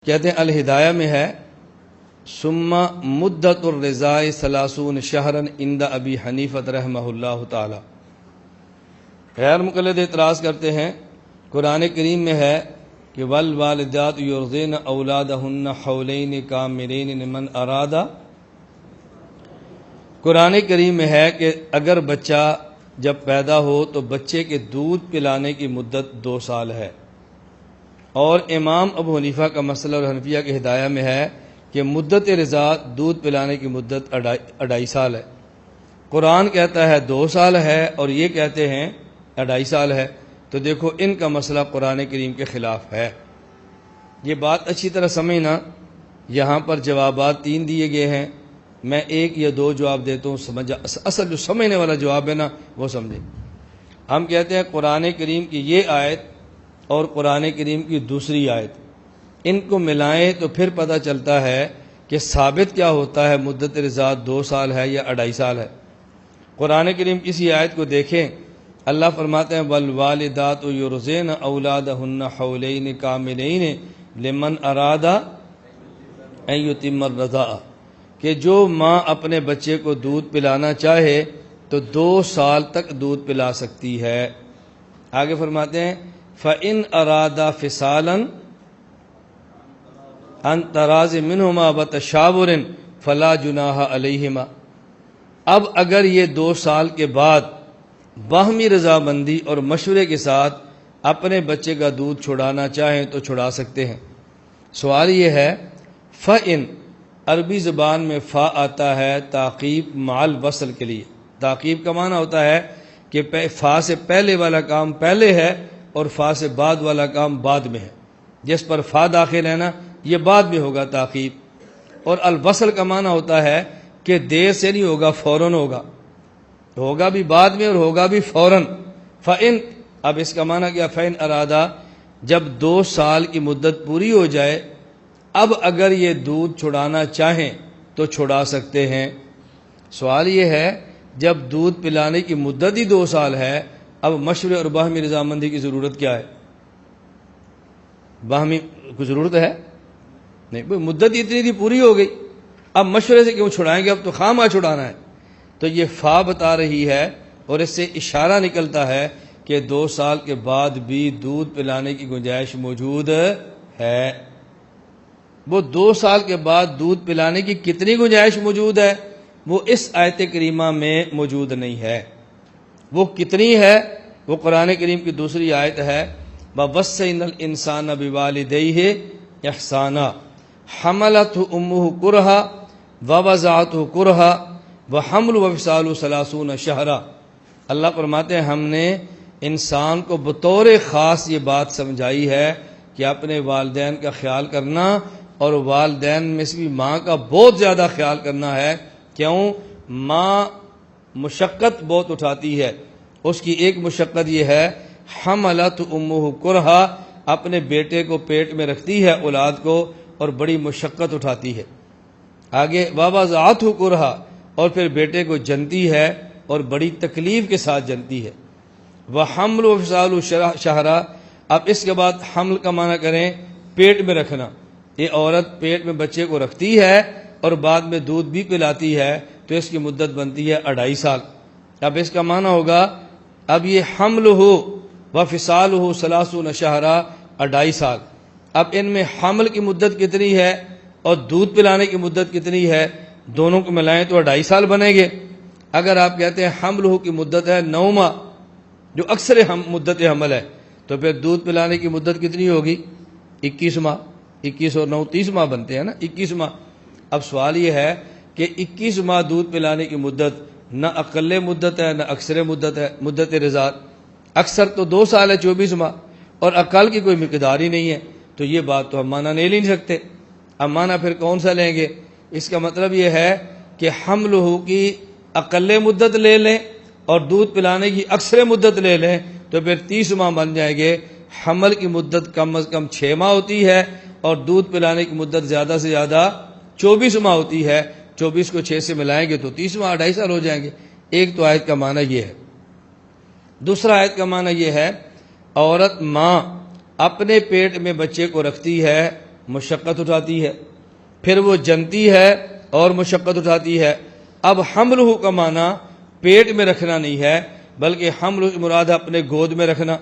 کہتے ہیں الہدایہ میں ہے ثم مدت الرضاء 30 شہرا عند ابی حنیفہ رحمہ اللہ تعالی۔ غیر مقلد اعتراض کرتے ہیں قرآن کریم میں ہے کہ والوالدات یرضعن اولادہن حولین کاملین لمن اراد، قرآن کریم میں ہے کہ اگر بچہ جب پیدا ہو تو بچے کے دودھ پلانے کی مدت 2 سال ہے، اور امام ابو حنیفہ کا مسئلہ اور حنفیہ کے ہدایہ میں ہے کہ مدت رضاع دودھ پلانے کی مدت 2.5 سال ہے۔ قرآن کہتا ہے 2 سال ہے اور یہ کہتے ہیں 2.5 سال ہے، تو دیکھو ان کا مسئلہ قرآن کریم کے خلاف ہے۔ یہ بات اچھی طرح سمجھنا، یہاں پر جوابات 3 دیے گئے ہیں، میں 1 یا 2 جواب دیتا ہوں، اصل جو سمجھنے والا جواب ہے نا وہ سمجھیں۔ ہم کہتے ہیں قرآن کریم کی یہ آیت اور قرآن کریم کی دوسری آیت، ان کو ملائیں تو پھر پتہ چلتا ہے کہ ثابت کیا ہوتا ہے، مدت رضاع 2 سال ہے یا 2.5 سال ہے۔ قرآن کریم کسی آیت کو دیکھیں، اللہ فرماتے ہیں والوالدات یرضعن اولادہن حولین کاملین لمن اراد ان یتم الرضاع، کہ جو ماں اپنے بچے کو دودھ پلانا چاہے تو 2 سال تک دودھ پلا سکتی ہے۔ آگے فرماتے ہیں فَإِنْ أَرَادَا فِصَالًا عَنْ تَرَاضٍ مِّنْهُمَا وَتَشَاوُرٍ فَلَا جُنَاحَ عَلَيْهِمَا، اب اگر یہ 2 سال کے بعد باہمی رضامندی اور مشورے کے ساتھ اپنے بچے کا دودھ چھڑانا چاہیں تو چھڑا سکتے ہیں۔ سوال یہ ہے فَإِنْ، عربی زبان میں فا آتا ہے تعقیب مع الوصل کے لیے۔ تعقیب کا معنی ہوتا ہے کہ فا سے پہلے والا کام پہلے ہے اور فا سے بعد والا کام بعد میں ہے، جس پر فا داخل ہے نا یہ بعد میں ہوگا تعقیب۔ اور الوصل کا معنی ہوتا ہے کہ دیر سے نہیں ہوگا، فوراً ہوگا، ہوگا بھی بعد میں اور ہوگا بھی فوراً۔ فَإِن، اب اس کا معنی کیا، فَإِن ارادہ، جب 2 سال کی مدت پوری ہو جائے اب اگر یہ دودھ چھڑانا چاہیں تو چھڑا سکتے ہیں۔ سوال یہ ہے جب دودھ پلانے کی مدت ہی 2 سال ہے، اب مشورے اور باہمی رضامندی کی ضرورت کیا ہے؟ باہمی کو ضرورت ہے نہیں، مدت اتنی تھی پوری ہو گئی، اب مشورے سے کیوں چھڑائیں گے، اب تو خواہ مخواہ چھڑانا ہے۔ تو یہ فا بتا رہی ہے اور اس سے اشارہ نکلتا ہے کہ 2 سال کے بعد بھی دودھ پلانے کی گنجائش موجود ہے۔ وہ 2 سال کے بعد دودھ پلانے کی کتنی گنجائش موجود ہے وہ اس آیت کریمہ میں موجود نہیں ہے۔ وہ کتنی ہے، وہ قرآن کریم کی دوسری آیت ہے وَوَصَّيْنَا الْإِنسَانَ بِوَالِدَيْهِ إِحْسَانًا حَمَلَتْهُ أُمُّهُ كُرْهًا وَوَضَعَتْهُ كُرْهًا وَحَمْلُهُ وَفِصَالُهُ 30 شهرًا۔ اللہ فرماتے ہیں ہم نے انسان کو بطور خاص یہ بات سمجھائی ہے کہ اپنے والدین کا خیال کرنا، اور والدین میں سے بھی ماں کا بہت زیادہ خیال کرنا ہے۔ کیوں؟ ماں مشقت بہت اٹھاتی ہے، اس کی ایک مشقت یہ ہے حملت امہ کرہا، اپنے بیٹے کو پیٹ میں رکھتی ہے اولاد کو اور بڑی مشقت اٹھاتی ہے۔ آگے ووضعتہ کرہا، اور پھر بیٹے کو جنتی ہے اور بڑی تکلیف کے ساتھ جنتی ہے۔ وحمل وفصال شہرا، اب اس کے بعد حمل کا معنی کریں پیٹ میں رکھنا، یہ عورت پیٹ میں بچے کو رکھتی ہے اور بعد میں دودھ بھی پلاتی ہے تو اس کی مدت بنتی ہے 2.5 سال۔ اب اس کا معنی ہوگا اب یہ حمل ہو وفصال ہو 30 شہرا، 2.5 سال۔ اب ان میں حمل کی مدت کتنی ہے اور دودھ پلانے کی مدت کتنی ہے، دونوں کو ملائیں تو 2.5 سال بنیں گے۔ اگر آپ کہتے ہیں حمل ہو کی مدت ہے 9 ماہ جو اکثر مدت حمل ہے، تو پھر دودھ پلانے کی مدت کتنی ہوگی، 21 ماہ۔ 21 اور 9 30 ماہ بنتے ہیں نا، 21 ماہ۔ اب سوال یہ ہے کہ 21 ماہ دودھ پلانے کی مدت نہ اقل مدت ہے نہ اکثر مدت ہے، مدت رضاعت اکثر تو 2 سال ہے 24 ماہ، اور اقل کی کوئی مقدار ہی نہیں ہے، تو یہ بات تو ہم معنی نہیں لے سکتے۔ اب معنی پھر کون سا لیں گے؟ اس کا مطلب یہ ہے کہ حمل ہو کی اقل مدت لے لیں اور دودھ پلانے کی اکثر مدت لے لیں تو پھر 30 ماہ بن جائیں گے۔ حمل کی مدت کم از کم 6 ماہ ہوتی ہے اور دودھ پلانے کی مدت زیادہ سے زیادہ 24 ماہ ہوتی ہے، 24 کو 6 سے ملائیں گے تو 30 ماہ 2.5 سال ہو جائیں گے۔ ایک تو آیت کا معنی یہ ہے۔ دوسرا آیت کا معنی یہ ہے عورت ماں اپنے پیٹ میں بچے کو رکھتی ہے مشقت اٹھاتی ہے، پھر وہ جنتی ہے اور مشقت اٹھاتی ہے۔ اب حملہ کا معنی پیٹ میں رکھنا نہیں ہے، بلکہ حمل کی مراد ہے اپنے گود میں رکھنا۔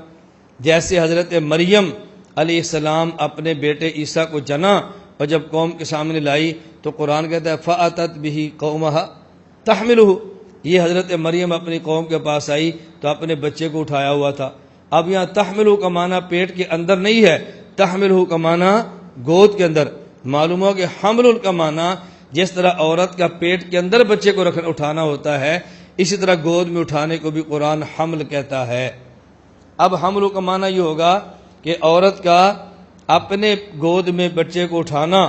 جیسے حضرت مریم علیہ السلام اپنے بیٹے عیسیٰ کو جنا اور جب قوم کے سامنے لائی تو قرآن کہتا ہے فَأَتَتْ بِهِ قَوْمَهَا تَحْمِلُهُ، یہ حضرت مریم اپنی قوم کے پاس آئی تو اپنے بچے کو اٹھایا ہوا تھا۔ اب یہاں تحملہ کا معنی پیٹ کے اندر نہیں ہے، تحملہ کا معنی گود کے اندر۔ معلوم ہو کہ حمل کا معنی جس طرح عورت کا پیٹ کے اندر بچے کو اٹھانا ہوتا ہے، اسی طرح گود میں اٹھانے کو بھی قرآن حمل کہتا ہے۔ اب حمل کا معنی یہ ہوگا کہ عورت کا اپنے گود میں بچے کو اٹھانا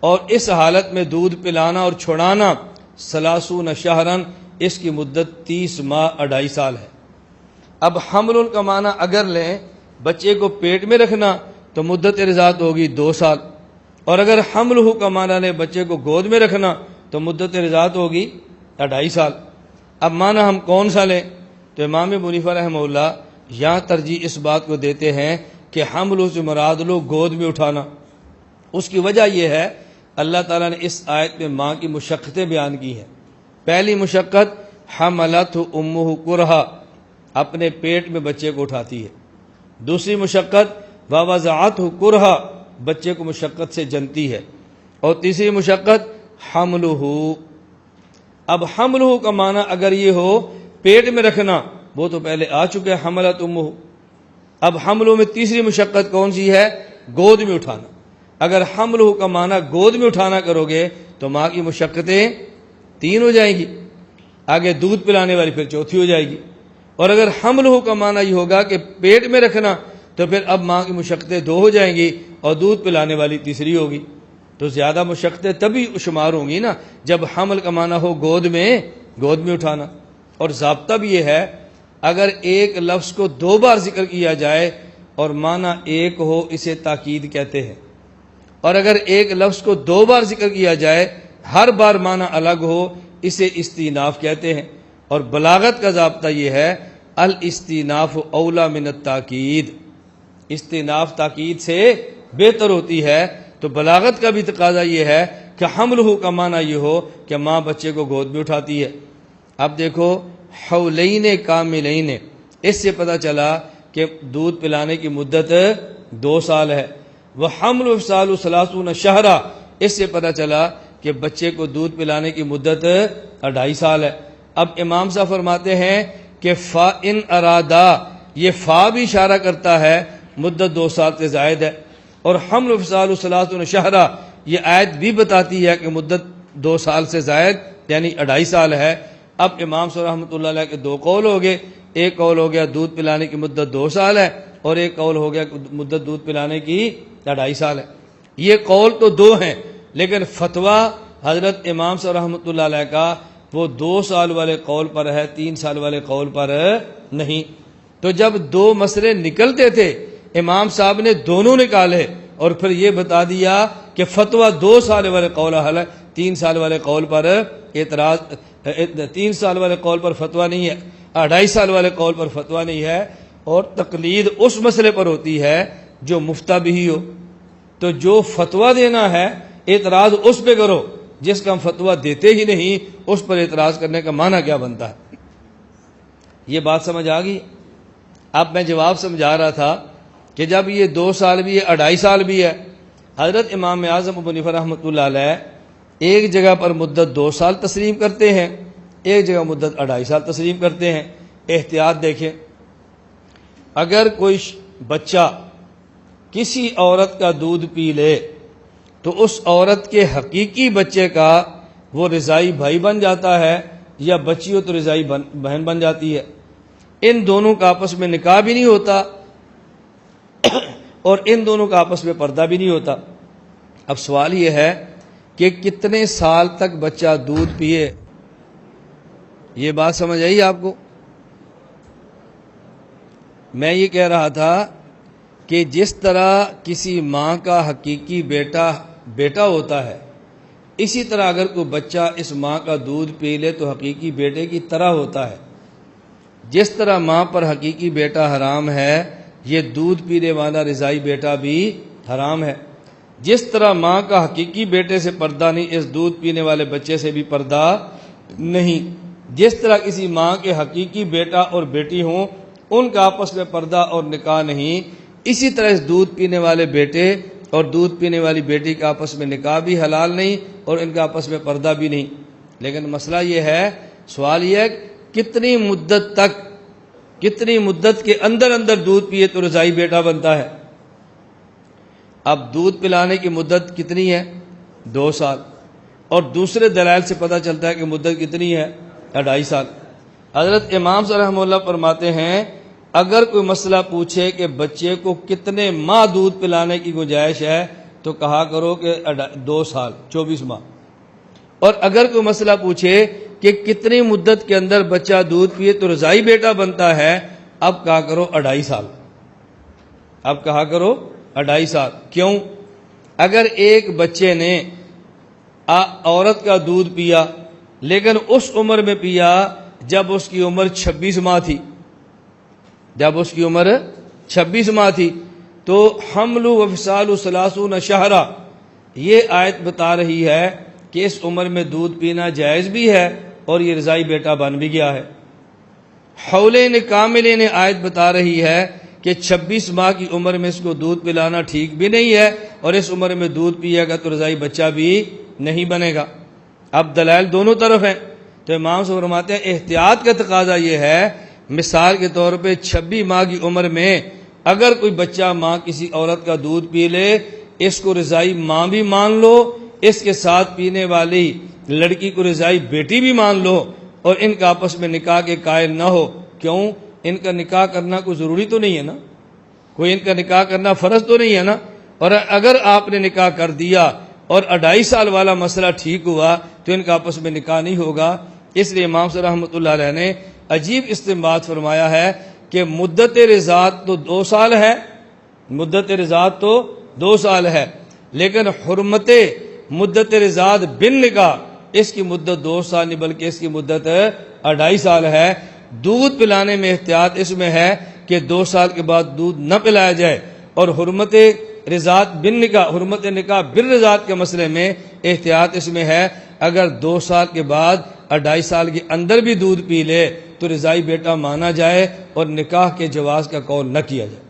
اور اس حالت میں دودھ پلانا اور چھڑانا، 30 شہرن، اس کی مدت 30 ماہ 2.5 سال ہے۔ اب حمل کا معنی اگر لیں بچے کو پیٹ میں رکھنا تو مدت رضاعت ہوگی 2 سال، اور اگر حملہ کا معنی لیں بچے کو گود میں رکھنا تو مدت رضاعت ہوگی 2.5 سال۔ اب معنی ہم کون سا لیں؟ تو امام ابو حنیفہ رحمہ اللہ یہاں ترجیح اس بات کو دیتے ہیں کہ حمل سے مراد لو گود میں اٹھانا۔ اس کی وجہ یہ ہے اللہ تعالیٰ نے اس آیت میں ماں کی مشقتیں بیان کی ہیں۔ پہلی مشقت حملتہ امہ کرہا، اپنے پیٹ میں بچے کو اٹھاتی ہے۔ دوسری مشقت ووضعتہ کرہا، بچے کو مشقت سے جنتی ہے۔ اور تیسری مشقت حملہ۔ اب حملہ کا معنی اگر یہ ہو پیٹ میں رکھنا، وہ تو پہلے آ چکے ہے حملت امہ۔ اب حملہ میں تیسری مشقت کون سی ہے؟ گود میں اٹھانا۔ اگر حملہ کا معنی گود میں اٹھانا کرو گے تو ماں کی مشقتیں 3 ہو جائیں گی، آگے دودھ پلانے والی پھر 4تھی ہو جائے گی۔ اور اگر حملہ کا معنی یہ ہوگا کہ پیٹ میں رکھنا تو پھر اب ماں کی مشقتیں 2 ہو جائیں گی اور دودھ پلانے والی تیسری ہوگی۔ تو زیادہ مشقتیں تبھی شمار ہوں گی نا جب حمل کا معنی ہو گود میں اٹھانا۔ اور ضابطہ بھی یہ ہے اگر ایک لفظ کو 2 بار ذکر کیا جائے اور معنی ایک ہو اسے تاکید کہتے ہیں، اور اگر ایک لفظ کو 2 بار ذکر کیا جائے ہر بار معنی الگ ہو اسے استئناف کہتے ہیں۔ اور بلاغت کا ضابطہ یہ ہے الاستئناف اولا من التاکید، استئناف تاکید سے بہتر ہوتی ہے۔ تو بلاغت کا بھی تقاضا یہ ہے کہ حملہ کا معنی یہ ہو کہ ماں بچے کو گود میں اٹھاتی ہے۔ اب دیکھو حولین کاملین، اس سے پتہ چلا کہ دودھ پلانے کی مدت 2 سال ہے۔ وہ حمل و فصال 30 شہرا، اس سے پتہ چلا کہ بچے کو دودھ پلانے کی مدت 2.5 سال ہے۔ اب امام صاحب فرماتے ہیں کہ فا ان ارادہ، یہ فا بھی اشارہ کرتا ہے مدت 2 سال سے زائد ہے، اور حمل و فصال 30 شہرا یہ آیت بھی بتاتی ہے کہ مدت 2 سال سے زائد یعنی 2.5 سال ہے۔ اب امام صاحب رحمۃ اللہ علیہ کے 2 قول ہو گئے، ایک قول ہو گیا دودھ پلانے کی مدت 2 سال ہے، اور ایک قول ہو گیا مدت دودھ پلانے کی 2.5 سال ہے۔ یہ قول تو 2 ہیں، لیکن فتویٰ حضرت امام صاحب رحمۃ اللہ علیہ کا وہ 2 سال والے قول پر ہے، 3 سال والے قول پر نہیں۔ تو جب 2 مسئلے نکلتے تھے امام صاحب نے دونوں نکالے اور پھر یہ بتا دیا کہ فتویٰ 2 سال والے قول حل ہے، 3 سال والے قول پر اعتراض، 3 سال والے قول پر فتویٰ نہیں ہے، 2.5 سال والے قول پر فتویٰ نہیں ہے۔ اور تقلید اس مسئلے پر ہوتی ہے جو مفتہ بھی ہو۔ تو جو فتویٰ دینا ہے اعتراض اس پہ کرو، جس کا ہم فتویٰ دیتے ہی نہیں اس پر اعتراض کرنے کا معنی کیا بنتا ہے؟ یہ بات سمجھ آ گئی؟ اب میں جواب سمجھا رہا تھا کہ جب یہ 2 سال بھی ہے 2.5 سال بھی ہے، حضرت امام اعظم ابو حنیفہ رحمۃ اللہ علیہ ایک جگہ پر مدت 2 سال تسلیم کرتے ہیں، ایک جگہ مدت 2.5 سال تسلیم کرتے ہیں۔ احتیاط دیکھیں، اگر کوئی بچہ کسی عورت کا دودھ پی لے تو اس عورت کے حقیقی بچے کا وہ رضائی بھائی بن جاتا ہے، یا بچی ہو تو رضائی بہن بن جاتی ہے۔ ان دونوں کا آپس میں نکاح بھی نہیں ہوتا اور ان دونوں کا آپس میں پردہ بھی نہیں ہوتا۔ اب سوال یہ ہے کہ کتنے سال تک بچہ دودھ پیے؟ یہ بات سمجھ آئی آپ کو؟ میں یہ کہہ رہا تھا کہ جس طرح کسی ماں کا حقیقی بیٹا ہوتا ہے، اسی طرح اگر کوئی بچہ اس ماں کا دودھ پی لے تو حقیقی بیٹے کی طرح ہوتا ہے۔ جس طرح ماں پر حقیقی بیٹا حرام ہے، یہ دودھ پینے والا رضائی بیٹا بھی حرام ہے۔ جس طرح ماں کا حقیقی بیٹے سے پردہ نہیں، اس دودھ پینے والے بچے سے بھی پردہ نہیں۔ جس طرح کسی ماں کے حقیقی بیٹا اور بیٹی ہوں ان کا آپس میں پردہ اور نکاح نہیں، اسی طرح اس دودھ پینے والے بیٹے اور دودھ پینے والی بیٹی کا آپس میں نکاح بھی حلال نہیں اور ان کا آپس میں پردہ بھی نہیں۔ لیکن مسئلہ یہ ہے، سوال یہ ہے کتنی مدت کے اندر دودھ پیے تو رضائی بیٹا بنتا ہے؟ اب دودھ پلانے کی مدت کتنی ہے؟ 2 سال، اور دوسرے دلائل سے پتہ چلتا ہے کہ مدت کتنی ہے؟ 2.5 سال۔ حضرت امام صاحب رحمہ اللہ فرماتے ہیں اگر کوئی مسئلہ پوچھے کہ بچے کو کتنے ماہ دودھ پلانے کی گنجائش ہے تو کہا کرو کہ 2 سال 24 ماہ، اور اگر کوئی مسئلہ پوچھے کہ کتنی مدت کے اندر بچہ دودھ پیے تو رضائی بیٹا بنتا ہے، اب کہا کرو 2.5 سال۔ اب کہا کرو 2.5 سال۔ کیوں؟ اگر ایک بچے نے عورت کا دودھ پیا لیکن اس عمر میں پیا جب اس کی عمر 26 ماہ تھی، تو حمل و فصال 30 شہرا، یہ آیت بتا رہی ہے کہ اس عمر میں دودھ پینا جائز بھی ہے اور یہ رضائی بیٹا بن بھی گیا ہے۔ حولین کاملین آیت بتا رہی ہے کہ 26 ماہ کی عمر میں اس کو دودھ پلانا ٹھیک بھی نہیں ہے اور اس عمر میں دودھ پیے گا تو رضائی بچہ بھی نہیں بنے گا۔ اب دلائل دونوں طرف ہیں، تو امام سے فرماتے ہیں احتیاط کا تقاضا یہ ہے، مثال کے طور پہ 26 ماہ کی عمر میں اگر کوئی بچہ ماں کسی عورت کا دودھ پی لے، اس کو رضائی ماں بھی مان لو، اس کے ساتھ پینے والی لڑکی کو رضائی بیٹی بھی مان لو، اور ان کا آپس میں نکاح کے قائل نہ ہو۔ کیوں؟ ان کا نکاح کرنا کوئی ضروری تو نہیں ہے نا، کوئی ان کا نکاح کرنا فرض تو نہیں ہے نا، اور اگر آپ نے نکاح کر دیا اور 2.5 سال والا مسئلہ ٹھیک ہوا تو ان کا آپس میں نکاح نہیں ہوگا۔ اس لیے امام صاحب رحمۃ اللہ علیہ نے عجیب استنباط فرمایا ہے کہ مدت رضاعت تو 2 سال ہے، لیکن حرمت مدت رضاعت بن نکاح اس کی مدت 2 سال نہیں بلکہ اس کی مدت 2.5 سال ہے۔ دودھ پلانے میں احتیاط اس میں ہے کہ 2 سال کے بعد دودھ نہ پلایا جائے، اور حرمت رضاعت بن نکاح، حرمت نکاح بن رضاعت کے مسئلے میں احتیاط اس میں ہے اگر 2 سال کے بعد 2.5 سال کے اندر بھی دودھ پی لے تو رضائی بیٹا مانا جائے اور نکاح کے جواز کا قول نہ کیا جائے۔